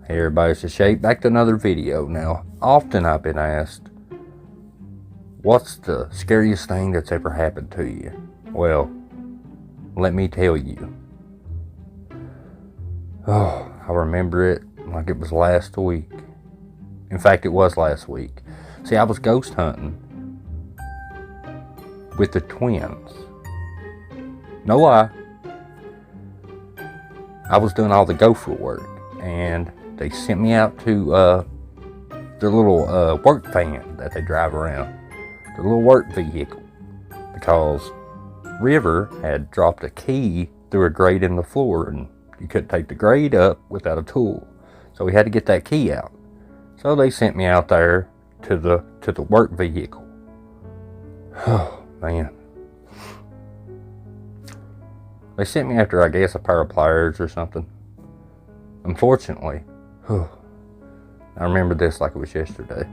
Hey everybody, it's Shape, back to another video. Now, often I've been asked, what's the scariest thing that's ever happened to you? Well, let me tell you. Oh, I remember it like it was last week. In fact, it was last week. See, I was ghost hunting with the twins. No lie. I was doing all the gopher work, and they sent me out to their little work van that they drive around, their little work vehicle, because River had dropped a key through a grate in the floor, and you couldn't take the grate up without a tool, so we had to get that key out. So they sent me out there to the work vehicle. Oh man. They sent me after, I guess, a pair of pliers or something. Unfortunately, I remember this like it was yesterday.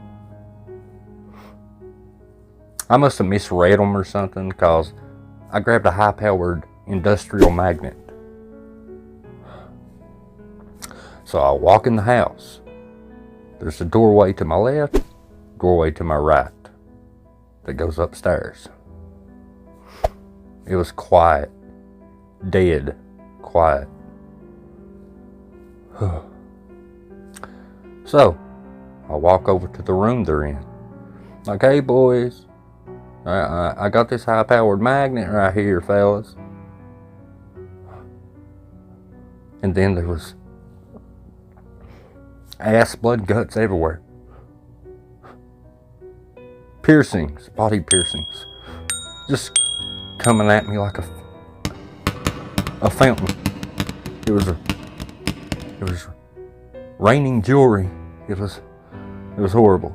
I must have misread them or something, because I grabbed a high-powered industrial magnet. So I walk in the house. There's a doorway to my left, doorway to my right that goes upstairs. It was quiet. Dead quiet. So I walk over to the room they're in. Like, hey boys, I got this high-powered magnet right here, fellas. And then there was ass, blood, guts everywhere. Piercings, body piercings, just coming at me like a fountain. It was raining jewelry. It was horrible.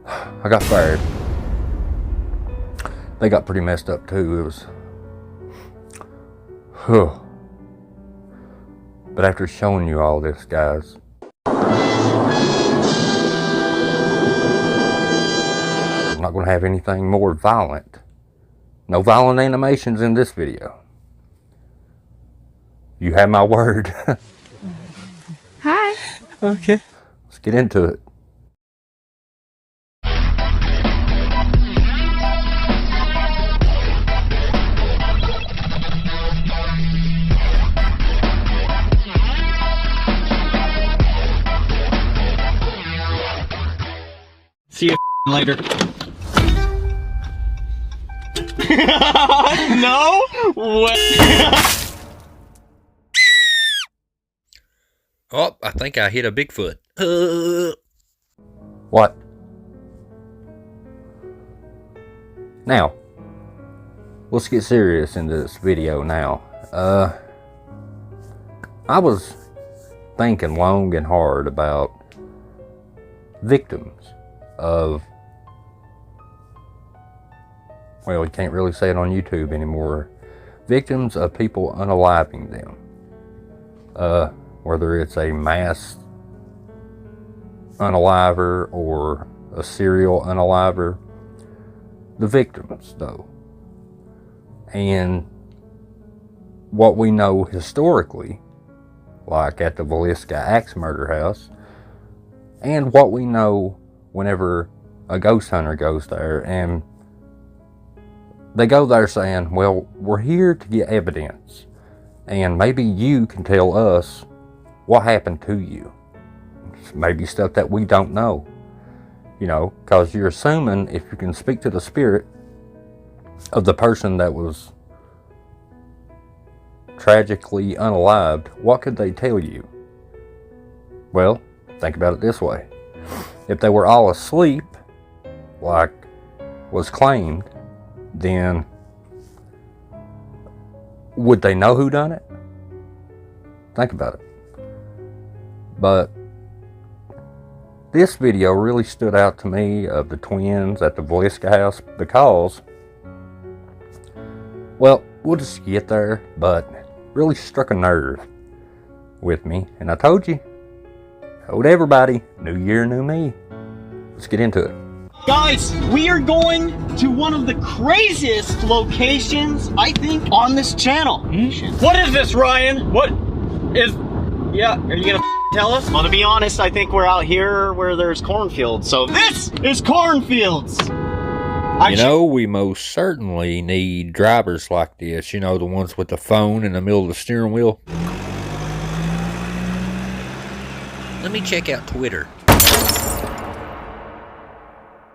I got fired. They got pretty messed up too. It was, but after showing you all this, guys, I'm not going to have anything more violent. No violent animations in this video. You have my word. Hi. Okay. Let's get into it. See you later. No way. Oh, I think I hit a Bigfoot. What? Now, let's get serious in this video now. I was thinking long and hard about victims of, well, you can't really say it on YouTube anymore. Victims of people unaliving them. Whether it's a mass unaliver or a serial unaliver. The victims, though. And what we know historically, like at the Villisca Axe Murder House, and what we know whenever a ghost hunter goes there, and they go there saying, well, we're here to get evidence, and maybe you can tell us what happened to you. Maybe stuff that we don't know, you know, because you're assuming if you can speak to the spirit of the person that was tragically unalived, what could they tell you? Well, think about it this way. If they were all asleep, like was claimed, then would they know who done it? Think about it. But this video really stood out to me of the twins at the Villisca house because, well, we'll just get there, but really struck a nerve with me. And I told you, told everybody, new year, new me. Let's get into it. Guys, we are going to one of the craziest locations, I think, on this channel. What is this, Ryan? What? Yeah, are you gonna tell us? Well, to be honest, I think we're out here where there's cornfields, so this is cornfields! You know, we most certainly need drivers like this. You know, the ones with the phone in the middle of the steering wheel. Let me check out Twitter.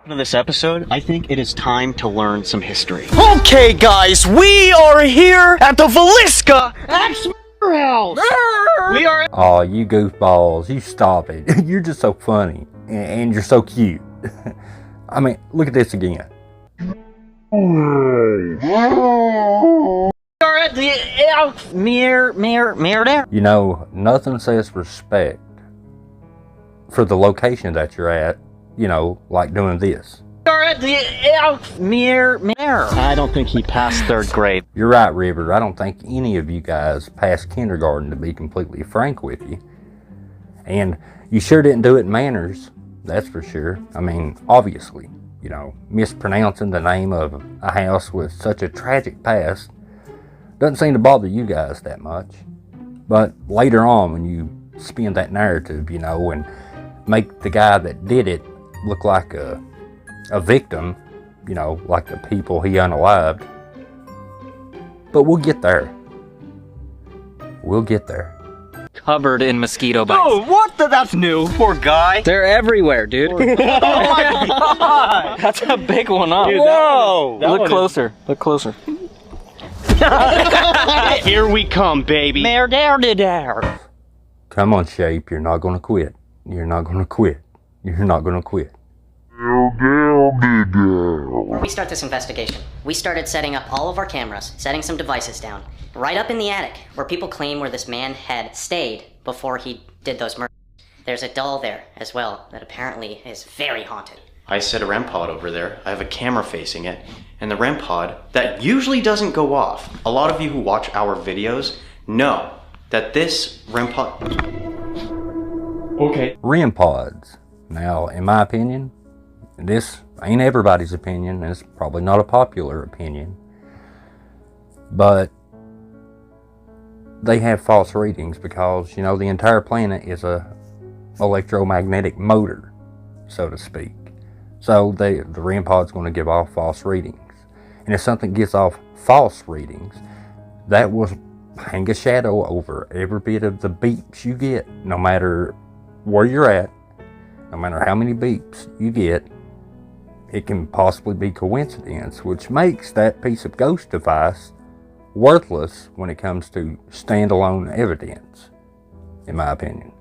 In this episode, I think it is time to learn some history. Okay, guys, we are here at the Velisca Axe House. We are. Aw, you goofballs, you stop it. You're just so funny, and you're so cute. I mean, look at this again. We are at the mirror there. You know, nothing says respect for the location that you're at, you know, like doing this. We are at the mirror. I don't think he passed 3rd grade. You're right, River. I don't think any of you guys passed kindergarten, to be completely frank with you. And you sure didn't do it in manners, that's for sure. I mean, obviously, you know, mispronouncing the name of a house with such a tragic past doesn't seem to bother you guys that much. But later on, when you spin that narrative, you know, and make the guy that did it look like a victim, you know, like the people he unalived. But we'll get there. We'll get there. Covered in mosquito bites. Oh, what the? That's new. Poor guy. They're everywhere, dude. Oh my god. That's a big one, huh? Dude, whoa! that Look one closer. Look closer. Here we come, baby. Come on, Shape. You're not going to quit. You're not going to quit. You're not going to quit. Before we start this investigation, we started setting up all of our cameras, setting some devices down, right up in the attic, where people claim where this man had stayed before he did those murders. There's a doll there, as well, that apparently is very haunted. I set a REM pod over there. I have a camera facing it. And the REM pod, that usually doesn't go off. A lot of you who watch our videos know that this REM pod... Okay. REM pods. Now, in my opinion, this ain't everybody's opinion, and it's probably not a popular opinion, but they have false readings because, you know, the entire planet is a electromagnetic motor, so to speak. So the REM pod's going to give off false readings. And if something gives off false readings, that will hang a shadow over every bit of the beeps you get, no matter where you're at, no matter how many beeps you get. It can possibly be coincidence, which makes that piece of ghost device worthless when it comes to standalone evidence, in my opinion.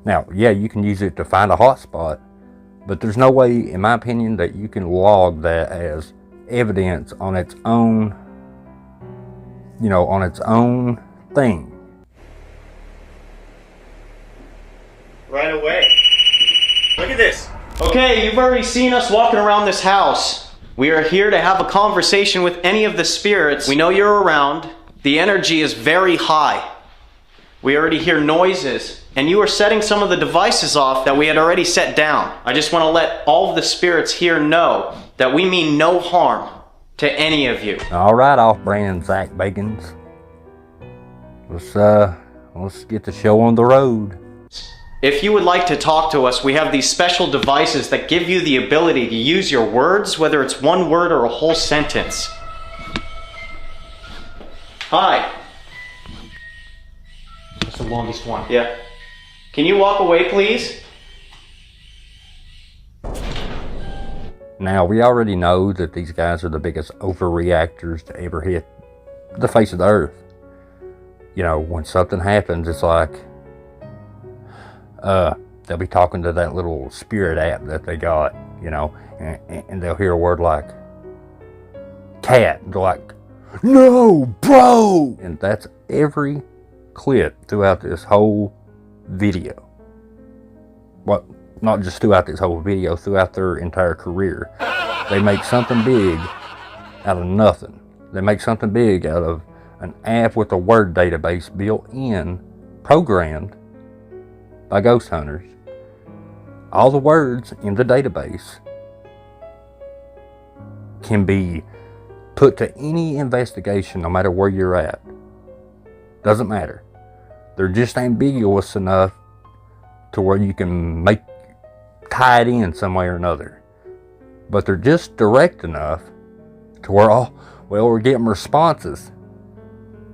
Now, yeah, you can use it to find a hotspot, but there's no way, in my opinion, that you can log that as evidence on its own, you know, on its own thing. Right away. Look at this. Okay, you've already seen us walking around this house. We are here to have a conversation with any of the spirits. We know you're around. The energy is very high. We already hear noises, and you are setting some of the devices off that we had already set down. I just want to let all of the spirits here know that we mean no harm to any of you. All right, off-brand Zach Bagans. Let's get the show on the road. If you would like to talk to us, we have these special devices that give you the ability to use your words, whether it's one word or a whole sentence. Hi. That's the longest one. Yeah. Can you walk away, please? Now, we already know that these guys are the biggest overreactors to ever hit the face of the earth. You know, when something happens, it's like, they'll be talking to that little spirit app that they got, you know, and they'll hear a word like cat. They're like, no, bro! And that's every clip throughout this whole video. Well, not just throughout this whole video, throughout their entire career. They make something big out of nothing. They make something big out of an app with a word database built in, programmed by ghost hunters. All the words in the database can be put to any investigation, no matter where you're at. Doesn't matter. They're just ambiguous enough to where you can tie it in some way or another. But they're just direct enough to where, oh, well, we're getting responses.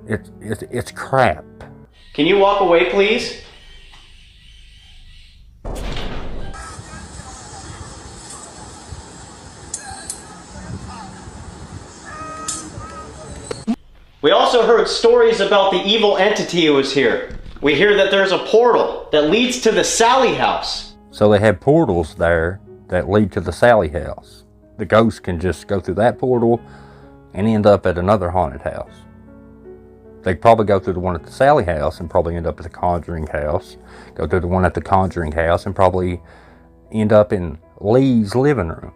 It's crap. Can you walk away, please? We also heard stories about the evil entity who was here. We hear that there's a portal that leads to the Sally house. So they have portals there that lead to the Sally house. The ghost can just go through that portal and end up at another haunted house. They probably go through the one at the Sally house and probably end up at the Conjuring house. Go through the one at the Conjuring house and probably end up in Lee's living room.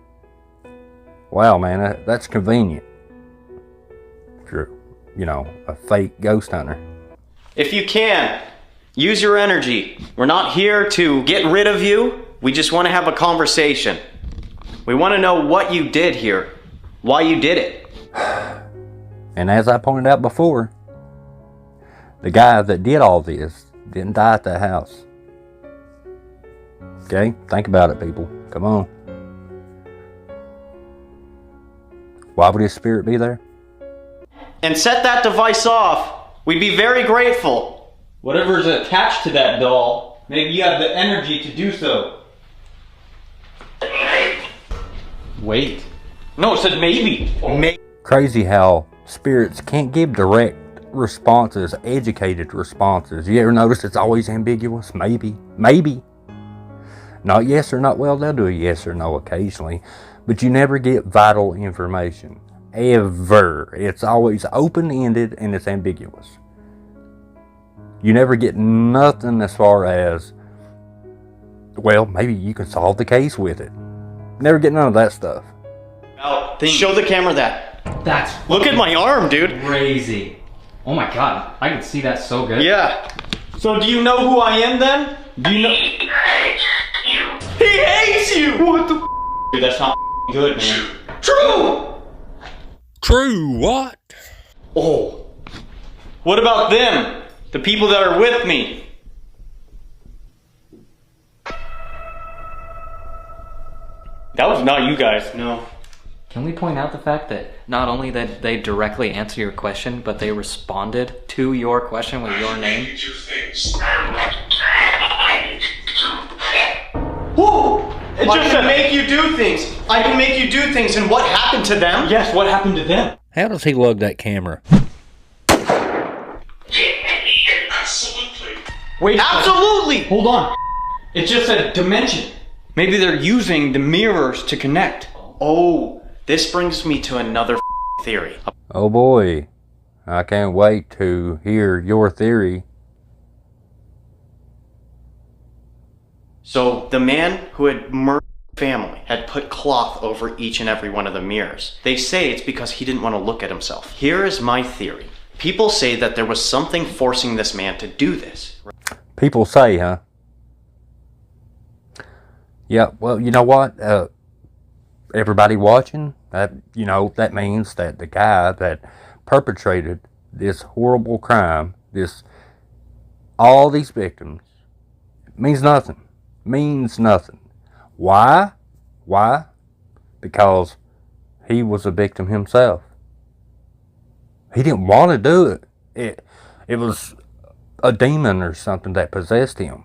Wow, man, that's convenient. If you're, a fake ghost hunter. If you can, use your energy. We're not here to get rid of you. We just want to have a conversation. We want to know what you did here, why you did it. And as I pointed out before, the guy that did all this didn't die at that house. Okay? Think about it, people. Come on. Why would his spirit be there? And set that device off. We'd be very grateful. Whatever's attached to that doll, maybe you have the energy to do so. Wait. No, it said maybe. Crazy how spirits can't give direct responses, educated responses. You ever notice it's always ambiguous? Maybe. Not yes or not. Well, they'll do a yes or no occasionally, but you never get vital information. Ever. It's always open-ended and it's ambiguous. You never get nothing as far as, well, maybe you can solve the case with it. Never get none of that stuff. Show the camera that. That's Look at my arm, dude. crazy. Oh my god, I can see that so good. Yeah. So do you know who I am then? Do you know? He hates you. He hates you! What the Dude, that's not good, man. True! True what? Oh. What about them? The people that are with me? That was not you guys, no. Can we point out the fact that not only that they directly answer your question, but they responded to your question with your name? Whoa! It just can make you do things. I can make you do things, and what happened to them? Yes, what happened to them? How does he lug that camera? Wait. Absolutely! Hold on. It just said dimension. Maybe they're using the mirrors to connect. Oh, this brings me to another theory. Oh boy, I can't wait to hear your theory. So, the man who had murdered the family had put cloth over each and every one of the mirrors. They say it's because he didn't want to look at himself. Here is my theory. People say that there was something forcing this man to do this. People say, huh? Yeah, well, you know what? Everybody watching, that means that the guy that perpetrated this horrible crime, all these victims, means nothing. Means nothing. Why? Because he was a victim himself. He didn't want to do it. It was a demon or something that possessed him.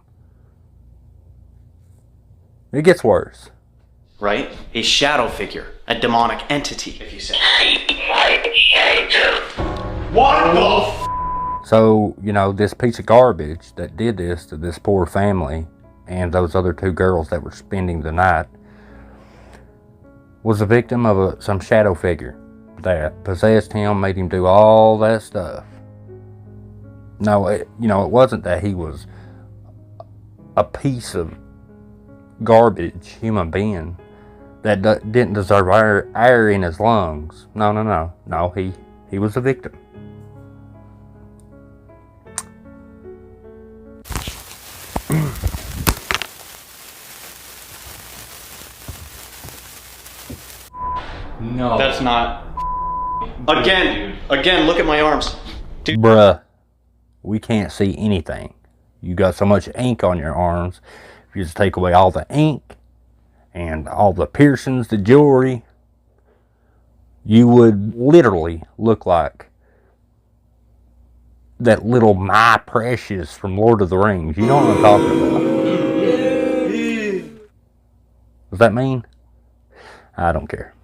It gets worse. Right? A shadow figure. A demonic entity, if you say. What the So, this piece of garbage that did this to this poor family and those other two girls that were spending the night was a victim of some shadow figure that possessed him, made him do all that stuff. No, it wasn't that he was a piece of garbage human being that didn't deserve air in his lungs. No, he was a victim. No. That's not... Again, look at my arms. Bruh. we can't see anything. You got so much ink on your arms. If you just take away all the ink and all the piercings, the jewelry, you would literally look like that little My Precious from Lord of the Rings. You know what I'm talking about. Does that mean? I don't care.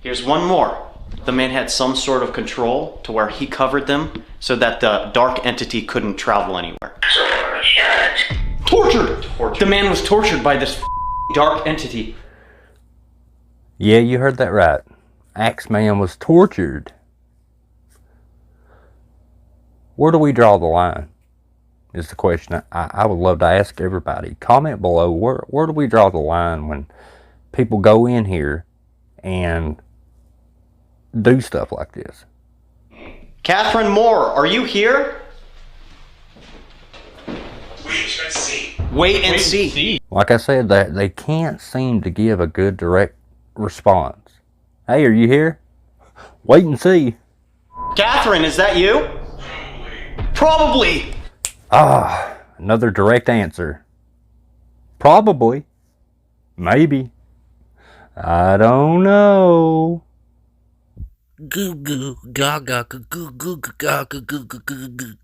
Here's one more. The man had some sort of control to where he covered them so that the dark entity couldn't travel anywhere. Tortured! The man was tortured by this dark entity. Yeah, you heard that right. Axeman was tortured. Where do we draw the line? Is the question I would love to ask everybody. Comment below, where do we draw the line when people go in here and do stuff like this? Catherine Moore, are you here? Wait and see. Like I said, they can't seem to give a good direct response. Hey, are you here? Wait and see. Catherine, is that you? Probably. Another direct answer. Probably. Maybe. I don't know. Goo goo gaga goo goo goo gaga goo goo goo goo.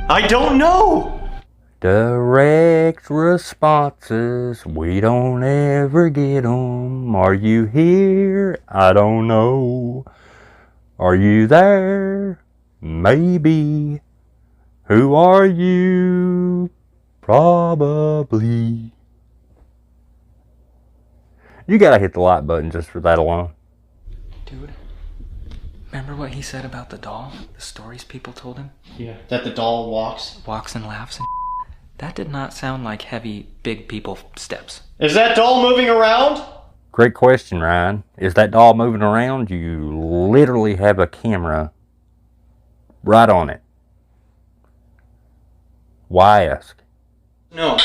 I don't know. Direct responses, we don't ever get 'em. Are you here? I don't know. Are you there? Maybe. Who are you? Probably. You gotta hit the like button just for that alone. Dude, remember what he said about the doll? The stories people told him? Yeah. That the doll walks. Walks and laughs and that did not sound like heavy, big people steps. Is that doll moving around? Great question, Ryan. Is that doll moving around? You literally have a camera right on it. Why ask? No.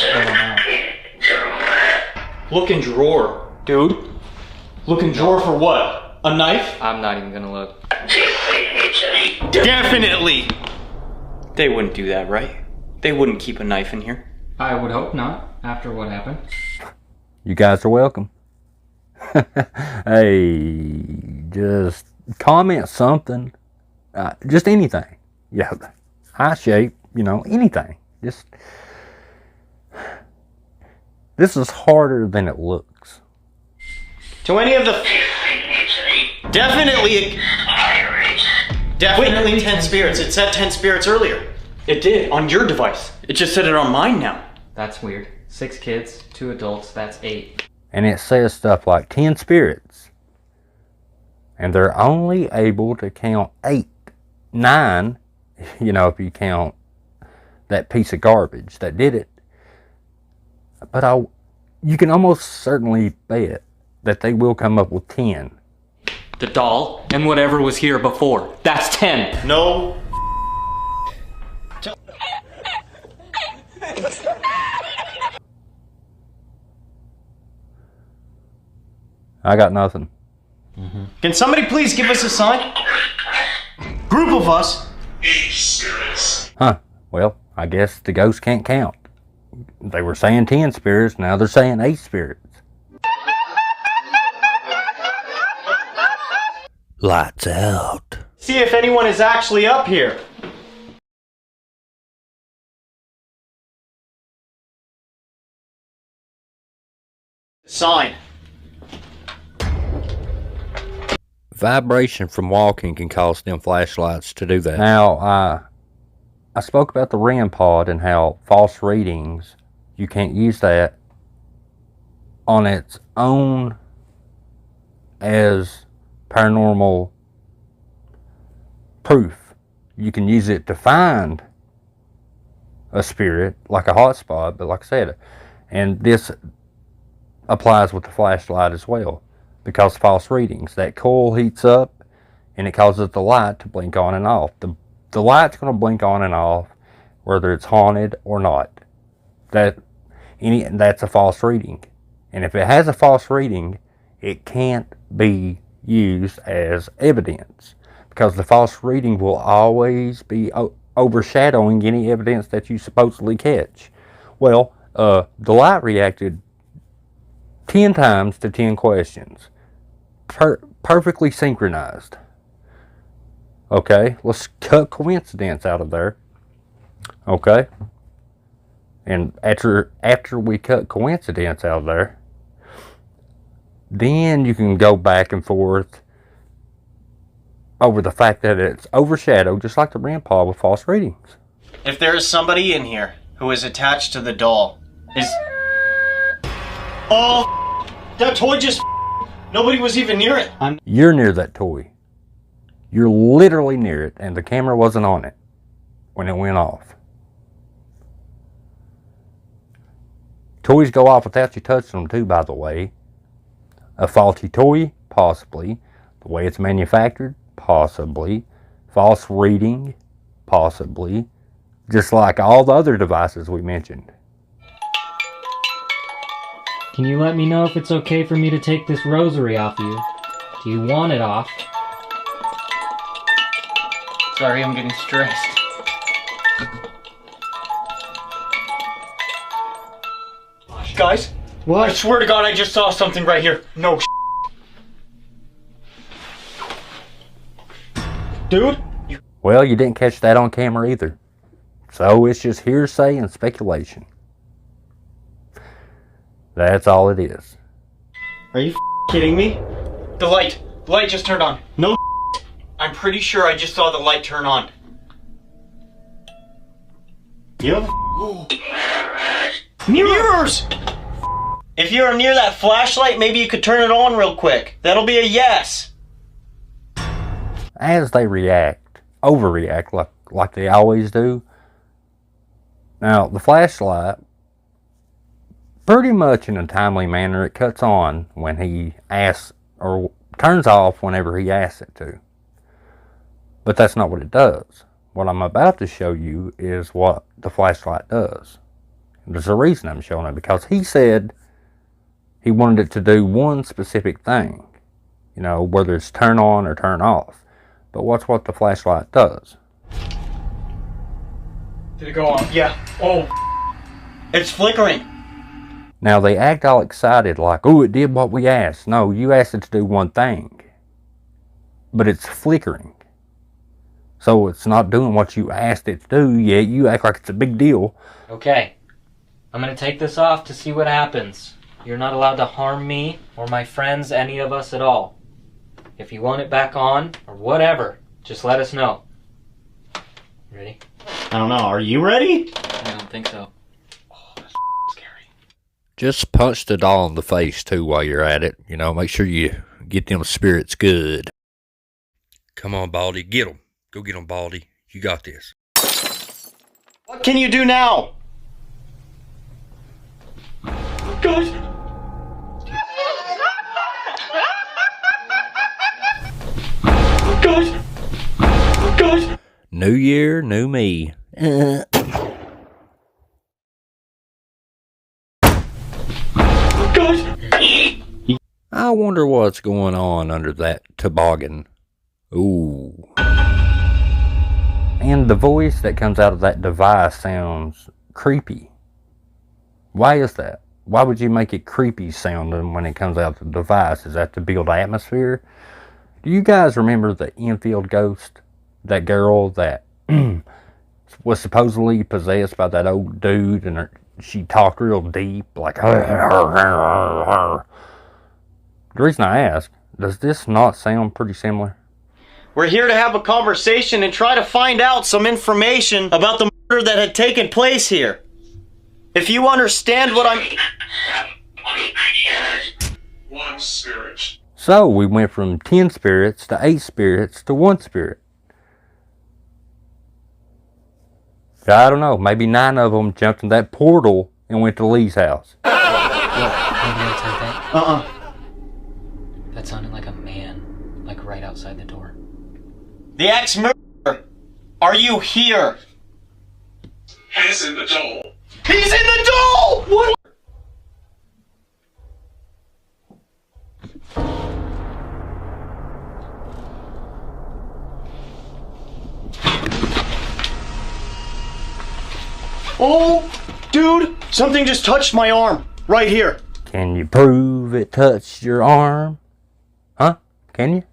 Look in drawer. Dude. Look in drawer for what? A knife? I'm not even gonna look. Definitely. They wouldn't do that, right? They wouldn't keep a knife in here. I would hope not, after what happened. You guys are welcome. Hey, just comment something. Just anything. Yeah, eye shape, anything. Just. This is harder than it looks. To any of the... Definitely 10 spirits. It said 10 spirits earlier. It did, on your device. It just said it on mine now. That's weird. 6 kids, 2 adults, that's 8. And it says stuff like 10 spirits. And they're only able to count 8, 9, if you count that piece of garbage that did it. But you can almost certainly bet that they will come up with 10. The doll and whatever was here before. That's 10. No. I got nothing. Can somebody please give us a sign? Group of us. Huh. Well, I guess the ghosts can't count. They were saying 10 spirits, now they're saying 8 spirits. Lights out. See if anyone is actually up here. Sign. Vibration from walking can cause them flashlights to do that. Now, I spoke about the REM pod and how false readings, you can't use that on its own as paranormal proof. You can use it to find a spirit, like a hotspot, but like I said, and this applies with the flashlight as well, because false readings, that coil heats up and it causes the light to blink on and off. The light's going to blink on and off whether it's haunted or not. That's a false reading. And if it has a false reading, it can't be used as evidence because the false reading will always be overshadowing any evidence that you supposedly catch. Well, the light reacted 10 times to 10 questions. Perfectly synchronized. Okay, let's cut coincidence out of there. Okay? And after we cut coincidence out of there, then you can go back and forth over the fact that it's overshadowed, just like the grandpa with false readings. If there is somebody in here who is attached to the doll, Oh, that toy just nobody was even near it. You're near that toy. You're literally near it, and the camera wasn't on it when it went off. Toys go off without you touching them too, by the way. A faulty toy? Possibly. The way it's manufactured? Possibly. False reading? Possibly. Just like all the other devices we mentioned. Can you let me know if it's okay for me to take this rosary off you? Do you want it off? Sorry, I'm getting stressed. Guys, what? I swear to God, I just saw something right here. No dude? Well, you didn't catch that on camera either. So it's just hearsay and speculation. That's all it is. Are you kidding me? The light just turned on. No. I'm pretty sure I just saw the light turn on. You have mirrors! If you're near that flashlight, maybe you could turn it on real quick. That'll be a yes. As they overreact like they always do. Now, the flashlight, pretty much in a timely manner, it cuts on when he asks, or turns off whenever he asks it to. But that's not what it does. What I'm about to show you is what the flashlight does. There's a reason I'm showing it, because he said he wanted it to do one specific thing. You know, whether it's turn on or turn off. But watch what the flashlight does. Did it go on? Yeah. Oh, it's flickering. Now they act all excited like, oh, it did what we asked. No, you asked it to do one thing. But it's flickering. So it's not doing what you asked it to do, yet you act like it's a big deal. Okay. I'm gonna take this off to see what happens. You're not allowed to harm me or my friends, any of us at all. If you want it back on, or whatever, just let us know. Ready? I don't know. Are you ready? I don't think so. Oh, that's scary. Just punch the doll in the face, too, while you're at it. You know, make sure you get them spirits good. Come on, Baldy. Get them. Go get them, Baldy. You got this. What can you do now? guys! Guys! New year, new me. I wonder what's going on under that toboggan. Ooh. And the voice that comes out of that device sounds creepy. Why is that? Why would you make it creepy sounding when it comes out of the device? Is that to build atmosphere? Do you guys remember the Enfield ghost? That girl that was supposedly possessed by that old dude, and she talked real deep, like The reason I ask, does this not sound pretty similar? We're here to have a conversation and try to find out some information about the murder that had taken place here. If you understand what I'm... One spirit. So we went from 10 spirits to 8 spirits to 1 spirit. I don't know, maybe 9 of them jumped in that portal and went to Lee's house. Maybe outside that? Uh-uh. That sounded like a man, like right outside the door. The ex-murderer! Are you here? He's in the doll. He's in the doll! What? Oh, dude, something just touched my arm. Right here. Can you prove it touched your arm? Huh? Can you?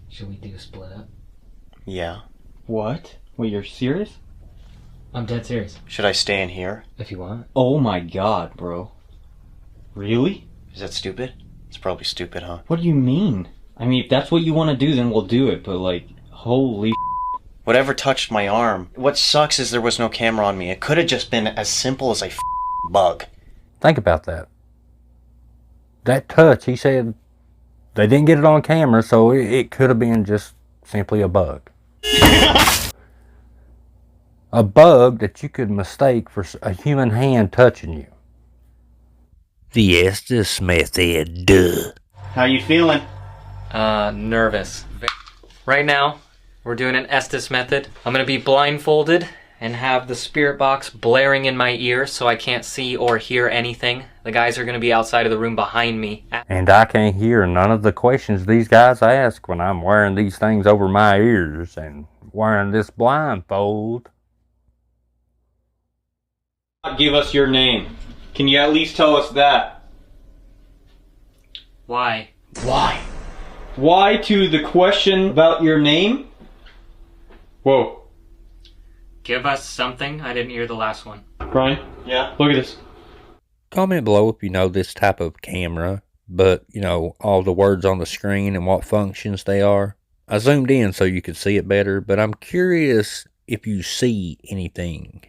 Should we do a split up? Yeah. What? Wait, you're serious? I'm dead serious. Should I stay in here? If you want. Oh my god, bro. Really? Is that stupid? It's probably stupid, huh? What do you mean? I mean, if that's what you want to do, then we'll do it, but like, holy Whatever touched my arm. What sucks is there was no camera on me. It could have just been as simple as a bug. Think about that. That touch, he said they didn't get it on camera, so it could have been just simply a bug. A bug that you could mistake for a human hand touching you. The Estes method, duh. How you feeling? Nervous. Right now, we're doing an Estes method. I'm gonna be blindfolded and have the spirit box blaring in my ear so I can't see or hear anything. The guys are gonna be outside of the room behind me. And I can't hear none of the questions these guys ask when I'm wearing these things over my ears and wearing this blindfold. give us your name. Can you at least tell us that? Why? Why? Why to the question about your name? Whoa. Give us something. I didn't hear the last one. Brian? Yeah? Look at this. Comment below if you know this type of camera, but you know all the words on the screen and what functions they are. I zoomed in so you could see it better, but I'm curious if you see anything.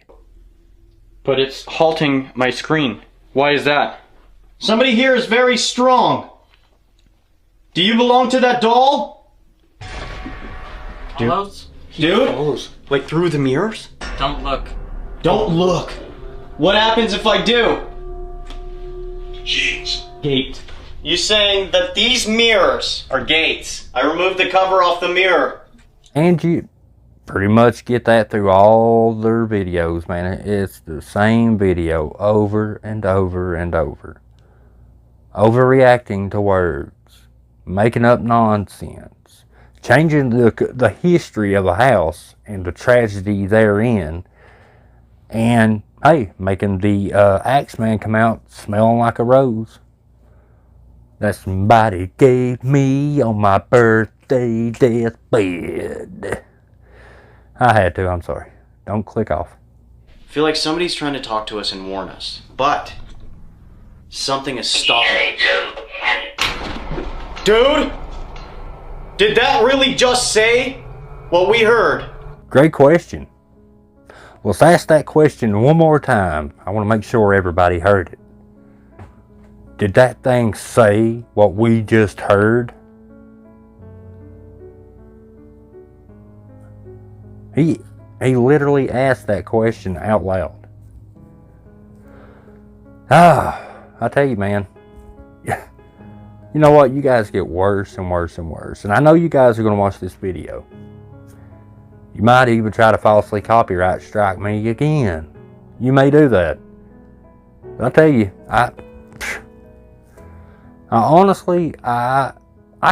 But it's halting my screen. Why is that? Somebody here is very strong. Do you belong to that doll? Close. Dude? Like through the mirrors? Don't look. Don't look. What happens if I do? Jeez. Gate. You saying that these mirrors are gates? I removed the cover off the mirror. And you pretty much get that through all their videos, man. It's the same video over and over and over. Overreacting to words. Making up nonsense. Changing the history of a house and the tragedy therein. And, hey, making the Axeman come out smelling like a rose. That somebody gave me on my birthday deathbed. I had to, I'm sorry. Don't click off. I feel like somebody's trying to talk to us and warn us, but something is stopping. Dude? Did that really just say what we heard? Great question. Let's ask that question one more time. I want to make sure everybody heard it. Did that thing say what we just heard? He literally asked that question out loud. I tell you, man. You know what? You guys get worse and worse and worse. And I know you guys are going to watch this video. You might even try to falsely copyright strike me again. You may do that. But I tell you, I honestly, I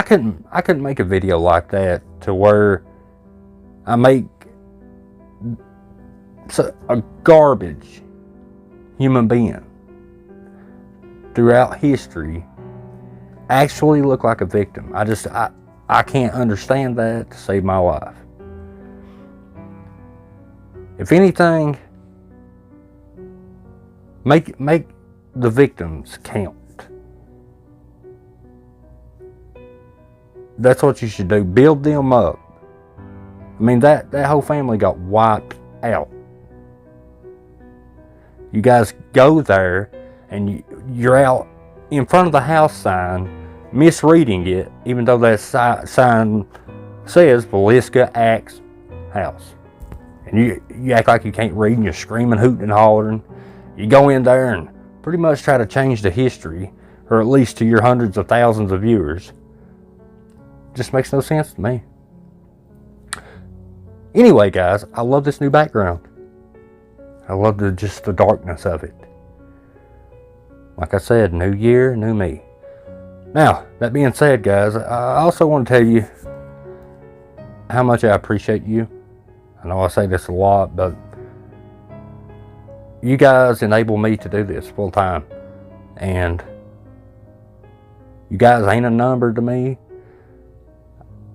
couldn't make a video like that to where I make a garbage human being throughout history actually look like a victim. I can't understand that to save my life. If anything, make the victims count. That's what you should do. Build them up. I mean, that whole family got wiped out. You guys go there and you're out in front of the house sign misreading it, even though that sign says Valiska Axe House. And you act like you can't read and you're screaming, hooting, and hollering. You go in there and pretty much try to change the history, or at least to your hundreds of thousands of viewers. Just makes no sense to me. Anyway, guys, I love this new background. I love just the darkness of it. Like I said, new year, new me. Now, that being said, guys, I also want to tell you, how much I appreciate you. I know I say this a lot, but you guys enable me to do this full time. And you guys ain't a number to me.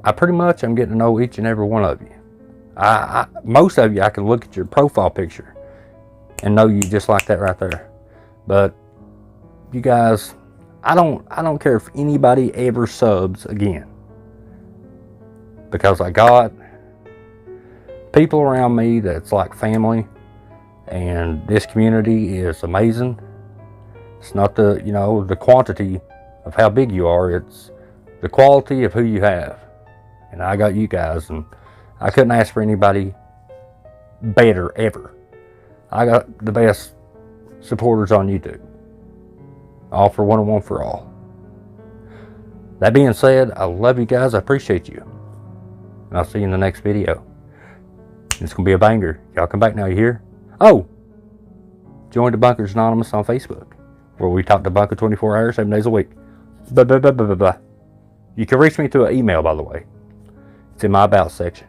I pretty much am getting to know each and every one of you. Most of you, I can look at your profile picture and know you just like that right there. But you guys, I don't care if anybody ever subs again, because I got people around me that's like family, and this community is amazing. It's not the quantity of how big you are, it's the quality of who you have. And I got you guys, and I couldn't ask for anybody better ever. I got the best supporters on YouTube. All for one and one for all. That being said, I love you guys. I appreciate you. And I'll see you in the next video. It's going to be a banger. Y'all come back now, you hear? Oh! Join the Bunkers Anonymous on Facebook, where we talk to Bunker 24 hours, 7 days a week. Blah, blah, blah, blah, blah, blah. You can reach me through an email, by the way. It's in my About section.